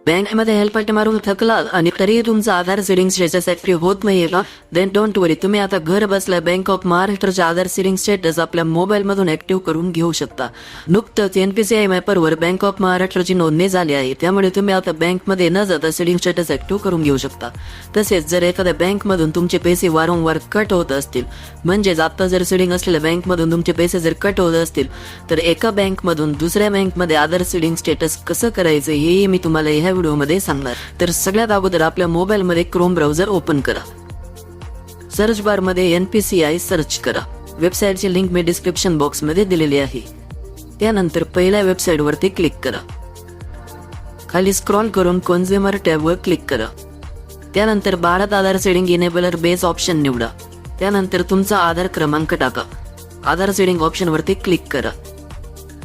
बँकमध्ये हेल्पलाईन मारून थकला आणि तरीही तुमचा आधार सेडिंग स्टेटस ऍक्टिव्ह होत नाहीये का? देन डोंट वरी, तुम्ही आता घर बसल्या बँक ऑफ महाराष्ट्राच्या आधार सेडिंग स्टेटस आपल्या मोबाईल मधून ऍक्टिव्ह करून घेऊ शकता. नुकतंच NPCI मॅपवर बँक ऑफ महाराष्ट्राची नोंदणी झाली आहे, त्यामुळे तुम्ही आता बँकमध्ये न जाता सेडिंग स्टेटस ऍक्टिव्ह करून घेऊ शकता. तसेच जर एखाद्या बँकमधून तुमचे पैसे वारंवार कट होत असतील, म्हणजेच आता जर सेडिंग असलेल्या बँकमधून तुमचे पैसे जर कट होत असतील, तर एका बँकमधून दुसऱ्या बँकमध्ये आधार सेडिंग स्टेटस कसं करायचं हेही मी तुम्हाला ह्या व्हिडिओमध्ये सांगणार. तर सगळ्यात अगोदर आपल्या मोबाईलमध्ये क्रोम ब्राउझर ओपन करा. सर्च बार मध्ये NPCI सर्च करा. वेबसाईटची लिंक मी डिस्क्रिप्शन बॉक्स मध्ये दिलेली आहे. त्यानंतर पहिल्या वेबसाईट वरती क्लिक करा. खाली स्क्रॉल करून कन्झ्युमर टॅब वर क्लिक करा. त्यानंतर भारत आधार सेडिंग इनेबलर बेस ऑप्शन निवडा. त्यानंतर तुमचा आधार क्रमांक टाका. आधार सेडिंग ऑप्शन वरती क्लिक करा.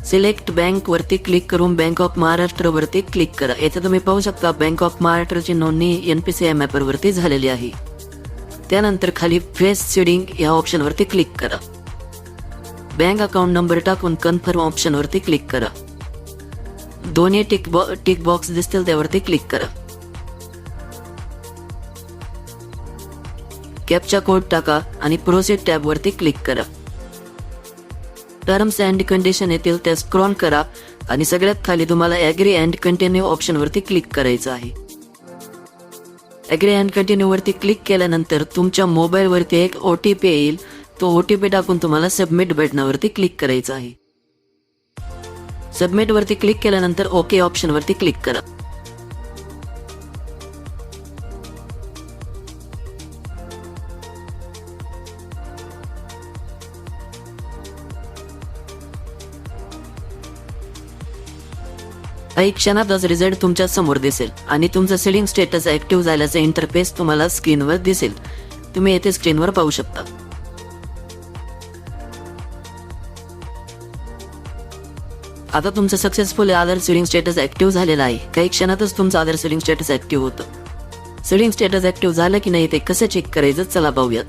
सिलेक्ट बँक वरती क्लिक करून बँक ऑफ महाराष्ट्र वरती क्लिक करा. येथे तुम्ही पाहू शकता बँक ऑफ महाराष्ट्राची नोंदणी NPCI मॅपर वरती झालेली आहे. त्यानंतर खाली फेस सेडिंग या ऑप्शन वरती क्लिक करा. बँक अकाउंट नंबर टाकून कन्फर्म ऑप्शन वरती क्लिक करा. दोन्ही टिक बॉक्स दिसतील त्यावरती क्लिक करा. कॅप्चा कोड टाका आणि प्रोसीड टॅब वरती क्लिक करा. टर्म्स अँड कंडिशन येतील त्या स्क्रॉल करा आणि सगळ्यात खाली तुम्हाला ॲग्री अँड कंटिन्यू ऑप्शन वरती क्लिक करायचं आहे. ॲग्री अँड कंटिन्यू वरती क्लिक केल्यानंतर तुमच्या मोबाईल वरती एक OTP येईल. तो OTP टाकून तुम्हाला सबमिट बटनावरती क्लिक करायचं आहे. सबमिट वरती क्लिक केल्यानंतर ओके ऑप्शन वरती क्लिक करा. काही क्षणातच रिझल्ट तुमच्या समोर दिसेल आणि तुमचं सेडिंग स्टेटस ऍक्टिव्ह झाल्याचा इंटरफेस तुम्हाला स्क्रीनवर दिसेल. तुम्ही येथे स्क्रीनवर पाहू शकता. आता तुमचं सक्सेसफुल आधार सेडिंग स्टेटस ऍक्टिव्ह झालेलं आहे. काही क्षणातच तुमचं आधार सेडिंग स्टेटस ऍक्टिव्ह होतं. सेडिंग स्टेटस ऍक्टिव्ह झालं की नाही ते कसं चेक करायचं चला पाहूयात.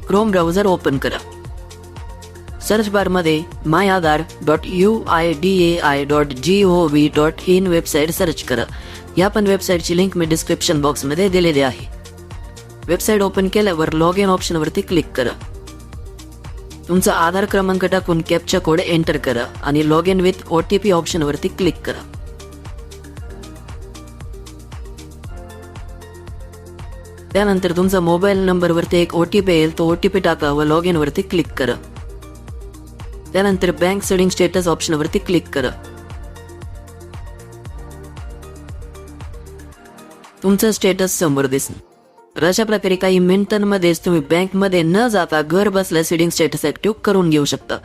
क्रोम ब्राउझर ओपन करा. सर्च बार मध्ये myAadar.uidai.gov.in वेबसाईट सर्च करा. या पण वेबसाईटची लिंक मी डिस्क्रिप्शन बॉक्स मध्ये दिलेली आहे. वेबसाईट ओपन केल्यावर लॉग इन ऑप्शन वरती क्लिक करा. तुमचा आधार क्रमांक टाकून कॅप्चा कोड एंटर करा आणि log in with OTP option वरती क्लिक करा. त्यानंतर तुमचा मोबाईल नंबर वरती एक OTP येईल. तो OTP टाका व लॉग इन वरती क्लिक करा. त्यानंतर बँक सेडिंग स्टेटस ऑप्शन वरती क्लिक करा. तुमचं स्टेटस समोर दिसेल. अशा प्रकारे काही मिनिटांमध्येच तुम्ही बँकमध्ये न जाता घर बसल्या सेडिंग स्टेटस ऍक्टिव्ह करून घेऊ शकता.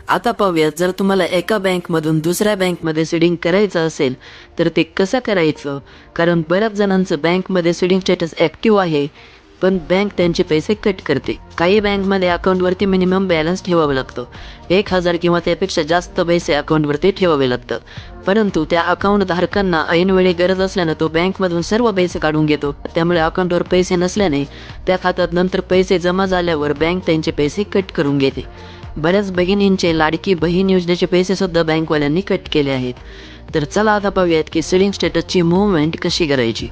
आता पाहूया, जर तुम्हाला एका बँकमधून दुसऱ्या बँकमध्ये सेडिंग करायचं असेल तर ते कसं करायचं. कारण बऱ्याच जणांचं बँकमध्ये सेडिंग स्टेटस ऍक्टिव्ह आहे पण बँक त्यांचे पैसे कट करते. काही बँकमध्ये अकाउंटवरती मिनिमम बॅलन्स ठेवावं लागतं. 1000 किंवा त्यापेक्षा जास्त पैसे अकाउंटवरती ठेवावे लागतात. परंतु त्या अकाउंट धारकांना ऐनवेळी गरज असल्यानं तो बँकमधून सर्व पैसे काढून घेतो. त्यामुळे अकाउंटवर पैसे नसल्याने त्या खात्यात नंतर पैसे जमा झाल्यावर बँक त्यांचे पैसे कट करून घेते. बऱ्याच भगिनींचे लाडकी बहीण योजनेचे पैसे सुद्धा बँकवाल्यांनी कट केले आहेत. तर चला आता पाहूयात की सेडिंग स्टेटसची मूव्हमेंट कशी करायची.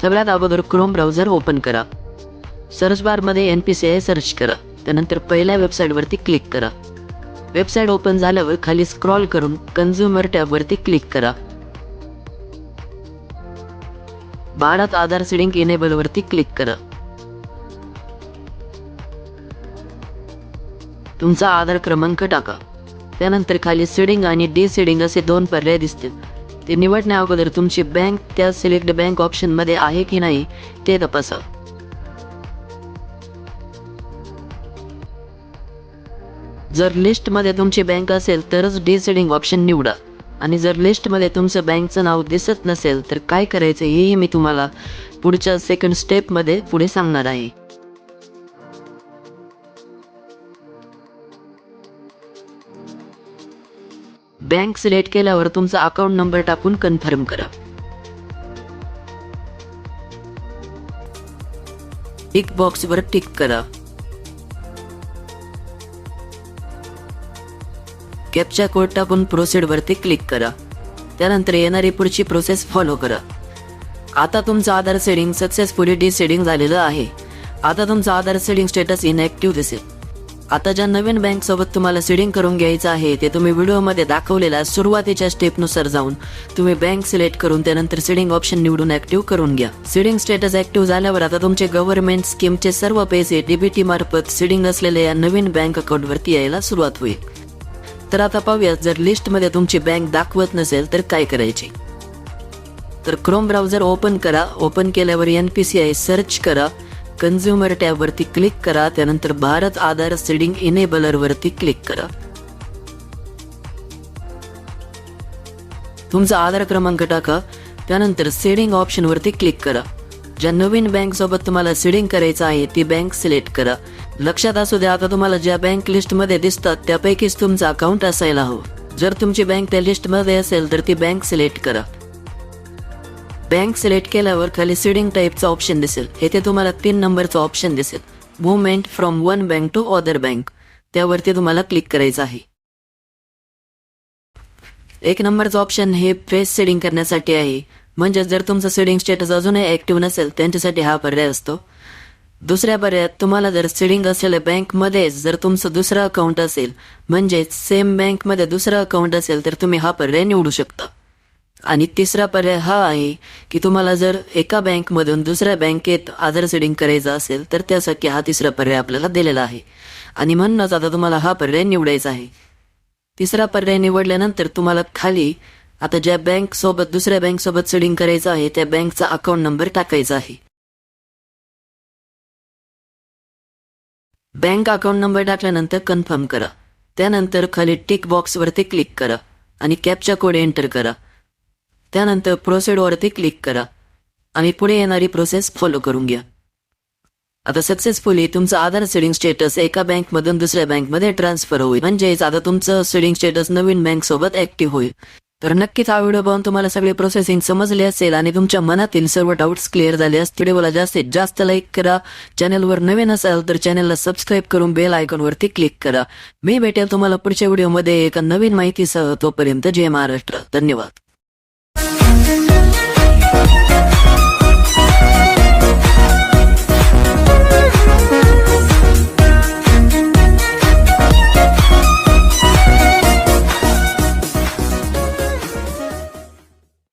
सगळ्यात अगोदर क्रोम ब्राउझर ओपन करा. सर्च बार मध्ये NPCI सर्च करा. त्यानंतर पहिल्या वेबसाईट वरती क्लिक करा. वेबसाईट ओपन झाल्यावर खाली स्क्रॉल करून कन्झ्युमर टॅब वरती क्लिक करा. भारत आधार सेडिंग इनेबल वरती क्लिक करा. तुमचा आधार क्रमांक टाका. त्यानंतर खाली सेडिंग आणि डिसेडिंग असे 2 पर्याय दिसतील. ते निवडण्या अगोदर तुमची बँक त्या सिलेक्ट बँक ऑप्शन मध्ये आहे की नाही ते तपासा. जर लिस्ट मध्ये तुमची बँक असेल तरच डिसेडिंग ऑप्शन निवडा आणि जर लिस्ट मध्ये तुमचं बँकचं नाव दिसत नसेल तर काय करायचं हेही मी तुम्हाला पुढच्या सेकंड स्टेप मध्ये पुढे सांगणार आहे. बँक सिलेक्ट केल्यावर तुमचा अकाउंट नंबर टाकून कन्फर्म करा. टिक बॉक्स वर टिक करा. कॅप्चा कोड टाकून प्रोसीड वरती क्लिक करा. त्यानंतर येणारी पुढची प्रोसेस फॉलो करा. आता तुमचं आधार सेडिंग सक्सेसफुली डिसेडिंग झालेलं आहे. आता तुमचं आधार सेडिंग स्टेटस इनॅक्टिव्ह दिसेल. आता ज्या नवीन बँक सोबत तुम्हाला सेडिंग करून घ्यायचं आहे ते तुम्ही व्हिडिओमध्ये दाखवलेल्या सुरुवातीच्या स्टेपनुसार जाऊन तुम्ही बँक सिलेक्ट करून त्यानंतर सेडिंग ऑप्शन निवडून ऍक्टिव्ह करून घ्या. सेडिंग स्टेटस ऍक्टिव्ह झाल्यावर आता तुमचे गव्हर्नमेंट स्कीमचे सर्व पैसे डीबीटी मार्फत सेडिंग असलेल्या या नवीन बँक अकाउंटवरती यायला सुरुवात होईल. तर आता पाहूया, जर लिस्टमध्ये तुमची बँक दाखवत नसेल तर काय करायचे. तर क्रोम ब्राउझर ओपन करा. ओपन केल्यावर NPCI सर्च करा. कन्झ्युमर टॅबवरती क्लिक करा. त्यानंतर भारत आधार सेडिंग इनेबलर वरती क्लिक करा. तुमचा आधार क्रमांक टाका. त्यानंतर सेडिंग ऑप्शन वरती क्लिक करा. ज्या नवीन बँक सोबत तुम्हाला सेडिंग करायचं आहे ती बँक सिलेक्ट करा. लक्षात असू द्या, आता तुम्हाला ज्या बँक लिस्ट मध्ये दिसतात त्यापैकीच तुमचं अकाउंट असायला हवं. जर तुमची बँक त्या लिस्ट मध्ये असेल तर ती बँक सिलेक्ट करा. बँक सिलेक्ट केल्यावर खाली सेडिंग टाईपचा ऑप्शन दिसेल. येथे तुम्हाला 3 नंबरचा ऑप्शन दिसेल, movement from one bank to other bank. त्यावरती तुम्हाला क्लिक करायचं आहे. 1 नंबरचा ऑप्शन हे फेस सेडिंग करण्यासाठी आहे. म्हणजे जर तुमचं सेडिंग स्टेटस अजूनही ऍक्टिव्ह नसेल त्यांच्यासाठी हा पर्याय असतो. दुसऱ्या पर्यायात तुम्हाला जर सेडिंग असलेल्या बँकमध्ये जर तुमचं दुसरं अकाउंट असेल, म्हणजे सेम बँकमध्ये दुसरं अकाउंट असेल तर तुम्ही हा पर्याय निवडू शकता. आणि तिसरा पर्याय हा आहे की तुम्हाला जर एका बँकमधून दुसऱ्या बँकेत आधार सेडिंग करायचं असेल तर त्यासाठी हा तिसरा पर्याय आपल्याला दिलेला आहे. आणि म्हणूनच आता तुम्हाला हा पर्याय निवडायचा आहे. तिसरा पर्याय निवडल्यानंतर तुम्हाला खाली आता ज्या बँक सोबत दुसऱ्या बँक सोबत सेडिंग करायचं आहे त्या बँकचा अकाउंट नंबर टाकायचा आहे. बँक अकाउंट नंबर टाकल्यानंतर कन्फर्म करा. त्यानंतर खाली टिक बॉक्स वरती क्लिक करा आणि कॅप्चा कोड एंटर करा. त्यानंतर प्रोसीड वरती क्लिक करा आणि पुढे येणारी प्रोसेस फॉलो करून घ्या. आता सक्सेसफुली तुमचं आधार सेडिंग स्टेटस एका बँकमधून दुसऱ्या बँकमध्ये ट्रान्सफर होईल. म्हणजेच आता तुमचं सेडिंग स्टेटस नवीन बँक सोबत ऍक्टिव्ह होईल. तर नक्कीच हा व्हिडिओ पाहून तुम्हाला सगळे प्रोसेसिंग समजले असेल आणि तुमच्या मनातील सर्व डाऊट्स क्लिअर झाले असतील. व्हिडिओला जास्तीत जास्त लाईक करा. चॅनलवर नवीन असाल तर चॅनलला सबस्क्राईब करून बेल आयकॉनवरती क्लिक करा. मी भेटेल तुम्हाला पुढच्या व्हिडिओमध्ये एका नवीन माहितीसह. तोपर्यंत जय महाराष्ट्र. धन्यवाद.